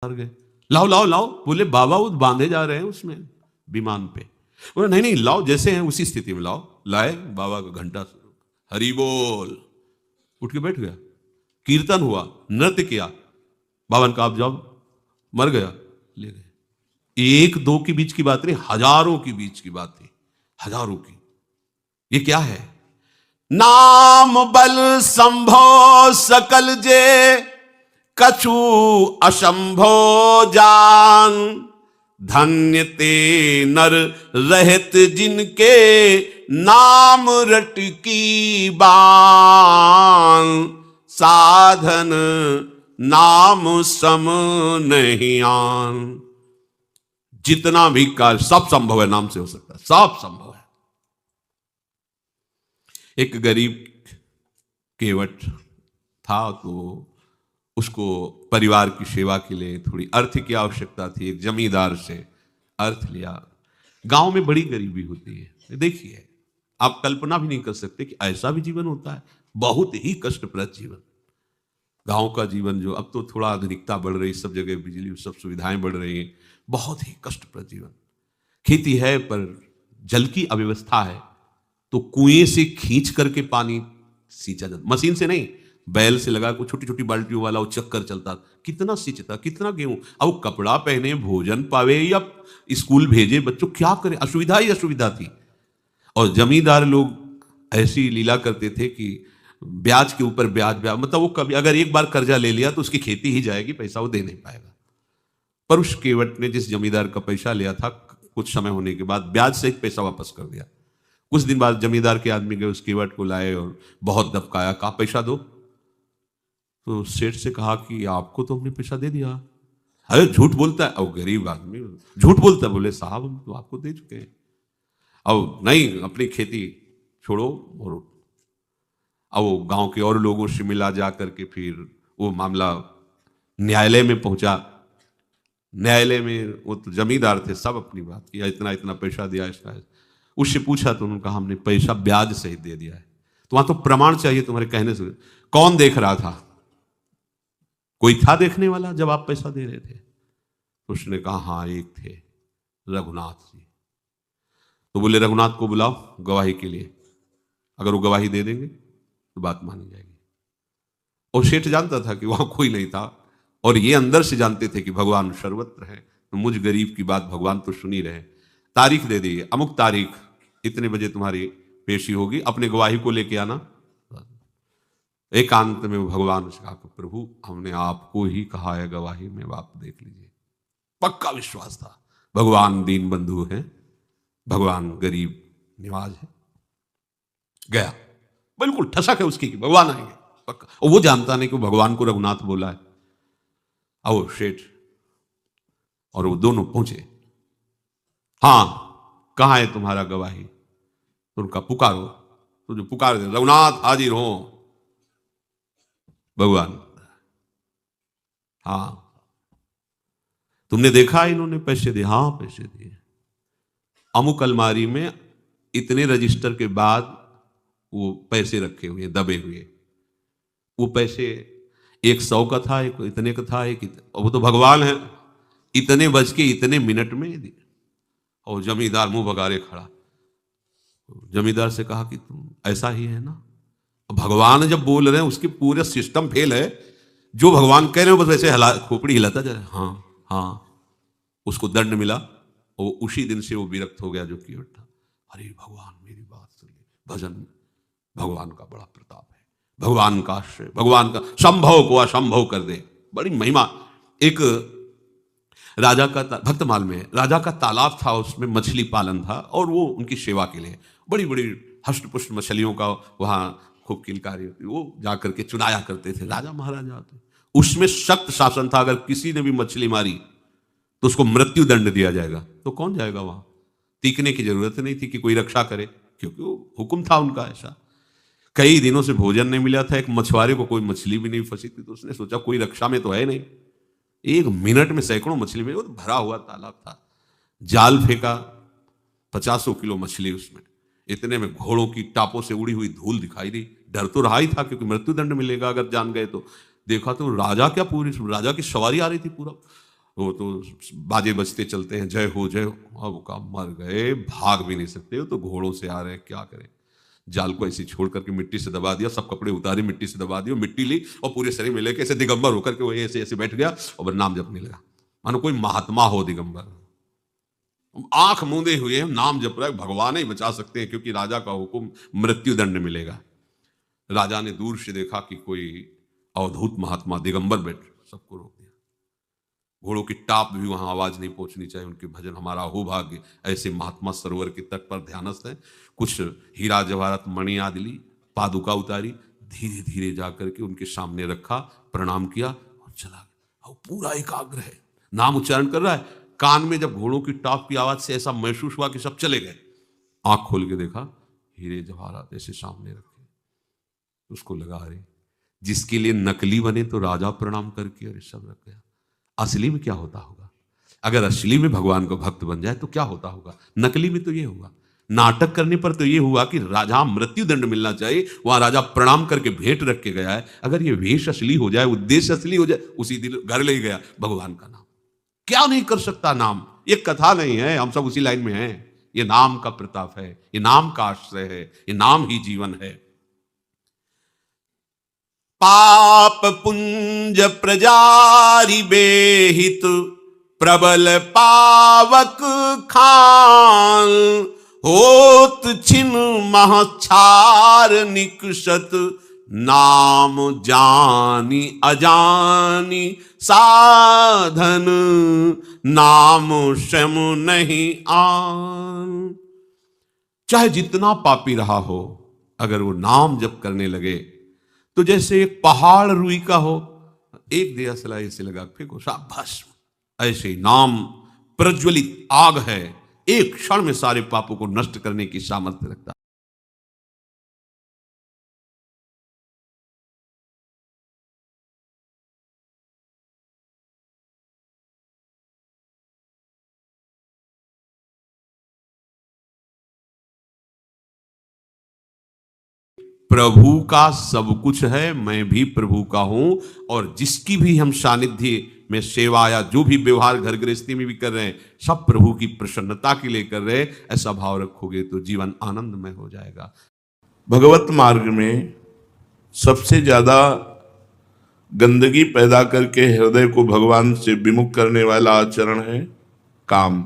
गए, लाओ लाओ लाओ। बोले बाबा वो बांधे जा रहे हैं उसमें विमान पे। बोले नहीं नहीं लाओ, जैसे हैं उसी स्थिति में लाओ। लाए, बाबा का घंटा शुरू, हरि बोल, उठ के बैठ गया। कीर्तन हुआ, नृत्य किया। बाबा ने कहा आप जाओ, मर गया, ले गए। एक दो के बीच की बात नहीं, हजारों के बीच की बात थी, हजारों की। ये क्या है? नाम बल संभो सकल जे, कछु असंभो जान। धन्य ते नर रहत जिनके, नाम रट की बान। साधन नाम सम नहीं आन। जितना भी कार्य सब संभव है, नाम से हो सकता है, सब संभव है। एक गरीब केवट था, तो उसको परिवार की सेवा के लिए थोड़ी अर्थ की आवश्यकता थी। एक जमींदार से अर्थ लिया। गांव में बड़ी गरीबी होती है, देखिए आप कल्पना भी नहीं कर सकते कि ऐसा भी जीवन होता है। बहुत ही कष्टप्रद जीवन, गांव का जीवन। जो अब तो थोड़ा आधुनिकता बढ़ रही, सब जगह बिजली सब सुविधाएं बढ़ रही हैं, बहुत ही कष्टप्रद जीवन। खेती है पर जल की अव्यवस्था है, तो कुएं से खींच करके पानी सींचा जाता, मशीन से नहीं, बैल से लगा को छोटी छोटी बाल्टियों वाला वो चक्कर चलता। कितना सींचता, कितना गेहूं। अब कपड़ा पहने, भोजन पावे, या स्कूल भेजे बच्चों, क्या करे, असुविधा ही असुविधा थी। और जमींदार लोग ऐसी लीला करते थे कि ब्याज के ऊपर ब्याज, ब्याज मतलब वो कभी अगर एक बार कर्जा ले लिया तो उसकी खेती ही जाएगी, पैसा वो दे नहीं पाएगा। पर उस केवट ने जिस जमींदार का पैसा लिया था, कुछ समय होने के बाद ब्याज सहित पैसा वापस कर दिया। कुछ दिन बाद जमींदार के आदमी गए, उस केवट को लाए और बहुत दबकाया, कहा पैसा दो। तो सेठ से कहा कि आपको तो हमने पैसा दे दिया। अरे झूठ बोलता है। अब गरीब आदमी झूठ बोलता है। बोले साहब हम तो आपको दे चुके हैं। अब नहीं, अपनी खेती छोड़ो। और अब वो गांव के और लोगों से मिला, जा करके फिर वो मामला न्यायालय में पहुंचा। न्यायालय में वो तो जमींदार थे, सब अपनी बात किया, इतना इतना पैसा दिया इसका। उससे पूछा तो उन्होंने कहा हमने पैसा ब्याज सहित दे दिया है। तो वहां तो प्रमाण चाहिए तुम्हारे कहने से। कौन देख रहा था? कोई था देखने वाला जब आप पैसा दे रहे थे? उसने कहा हाँ एक थे, रघुनाथ जी। तो बोले रघुनाथ को बुलाओ गवाही के लिए, अगर वो गवाही दे देंगे तो बात मानी जाएगी। और सेठ जानता था कि वहां कोई नहीं था, और ये अंदर से जानते थे कि भगवान सर्वत्र है, तो मुझ गरीब की बात भगवान तो सुन ही रहे। तारीख दे दी, अमुक तारीख इतने बजे तुम्हारी पेशी होगी, अपने गवाही को लेके आना। एकांत में भगवान से कहा प्रभु हमने आपको ही कहा है गवाही में, आप देख लीजिए। पक्का विश्वास था, भगवान दीन बंधु है, भगवान गरीब निवाज है। गया, बिल्कुल ठसक है उसकी कि भगवान आएंगे पक्का। और वो जानता नहीं कि भगवान को रघुनाथ बोला है। आओ सेठ और वो दोनों पहुंचे। हाँ कहां है तुम्हारा गवाही? तो उनका पुकारो। तो जो पुकार दे, रघुनाथ हाजिर हो। भगवान हाँ तुमने देखा इन्होंने पैसे दिए? हाँ पैसे दिए। अमुक अलमारी में इतने रजिस्टर के बाद वो पैसे रखे हुए दबे हुए। वो पैसे 100 का था, एक इतने का था, एक वो तो भगवान है, इतने बज के इतने मिनट में दिए। और जमींदार मुंह भगारे खड़ा। जमींदार से कहा कि तुम ऐसा ही है ना? भगवान जब बोल रहे हैं उसके पूरे सिस्टम फेल है। जो भगवान कह रहे हो बस वैसे खोपड़ी हिलाता जा रहा है। हाँ हाँ। उसको दंड मिला और उसी दिन से वो विरक्त हो गया जो केवट था। अरे भगवान मेरी बात सुनिए, भजन भगवान का बड़ा प्रताप है, भगवान का आश्रय, भगवान का संभव को असंभव कर दे, बड़ी महिमा। एक राजा का भक्तमाल में राजा का तालाब था, उसमें मछली पालन था और वो उनकी सेवा के लिए बड़ी बड़ी हष्टपुष्ट मछलियों का वहाँ खूब किलकारी होती, वो जाकर के चुनाया करते थे राजा महाराजा होते। उसमें सख्त शासन था, अगर किसी ने भी मछली मारी तो उसको मृत्यु दंड दिया जाएगा। तो कौन जाएगा वहां? टीकने की जरूरत नहीं थी कि कोई रक्षा करे, क्योंकि वो हुक्म था उनका ऐसा। कई दिनों से भोजन नहीं मिला था, एक मछुआरे को कोई मछली भी नहीं फंसी थी, तो उसने सोचा कोई रक्षा में तो है नहीं। एक मिनट में सैकड़ों मछली में, वो तो भरा हुआ तालाब था। जाल फेंका, 50 किलो मछली उसमें। इतने में घोड़ों की टापों से उड़ी हुई धूल दिखाई दी। डर तो रहा ही था क्योंकि मृत्यु दंड मिलेगा अगर जान गए तो। देखा तो राजा क्या, पूरी राजा की सवारी आ रही थी पूरा। वो तो बाजे बजते चलते हैं, जय हो जय हो। अब का मर गए, भाग भी नहीं सकते, वो तो घोड़ों से आ रहे हैं, क्या करें। जाल को ऐसे छोड़ करके मिट्टी से दबा दिया, सब कपड़े उतारे, मिट्टी से दबा दिया, मिट्टी ली और पूरे शरीर में लेके ऐसे दिगंबर होकर के वो ऐसे ऐसे बैठ गया और नाम जपने लगा, मानो कोई महात्मा हो दिगंबर। आंख मूंदे हुए नाम जप रहा है, भगवान ही बचा सकते हैं, क्योंकि राजा का हुक्म मृत्यु दंड मिलेगा। राजा ने दूर से देखा कि कोई अवधूत महात्मा दिगंबर बैठ, सबको रोक दिया। घोड़ों की टाप भी वहां आवाज नहीं पहुंचनी चाहिए, उनके भजन हमारा हो भाग्य, ऐसे महात्मा सरोवर के तट पर ध्यानस्थ है। कुछ हीरा जवाहरात मणि आदि ली, पादुका उतारी, धीरे धीरे जाकर के उनके सामने रखा, प्रणाम किया और चला गया। और पूरा एकाग्र है, नाम उच्चारण कर रहा है। कान में जब घोड़ों की टाप की आवाज से ऐसा महसूस हुआ कि सब चले गए, आंख खोल के देखा, हीरे जवाहरात ऐसे सामने रखे। उसको लगा, अरे जिसके लिए नकली बने तो राजा प्रणाम करके अरे सब रख गया, असली में क्या होता होगा। अगर असली में भगवान का भक्त बन जाए तो क्या होता होगा। नकली में तो ये होगा, नाटक करने पर तो ये हुआ कि राजा मृत्यु दंड मिलना चाहिए, वहां राजा प्रणाम करके भेंट रख के गया है। अगर ये वेश असली हो जाए, उद्देश्य असली हो जाए, उसी दिन घर ले गया भगवान का नाम। क्या नहीं कर सकता नाम, ये कथा नहीं है, हम सब उसी लाइन में हैं। ये नाम का प्रताप है, ये नाम का आश्रय है, ये नाम ही जीवन है। पाप पुंज प्रजारि बेहित, प्रबल पावक खान, होत छिन महछार निकषत, नाम जानी अजानी साधन, नाम श्रम नहीं आन। चाहे जितना पापी रहा हो, अगर वो नाम जप करने लगे तो जैसे एक पहाड़ रुई का हो, एक दिया सलाई से लगा फेंको, शाबाश। ऐसे ही नाम प्रज्वलित आग है, एक क्षण में सारे पापों को नष्ट करने की सामर्थ्य रखता है। प्रभु का सब कुछ है, मैं भी प्रभु का हूं, और जिसकी भी हम सानिध्य में सेवा या जो भी व्यवहार घर गृहस्थी में भी कर रहे हैं, सब प्रभु की प्रसन्नता के लिए कर रहे हैं। ऐसा भाव रखोगे तो जीवन आनंदमय हो जाएगा। भगवत मार्ग में सबसे ज्यादा गंदगी पैदा करके हृदय को भगवान से विमुख करने वाला आचरण है काम।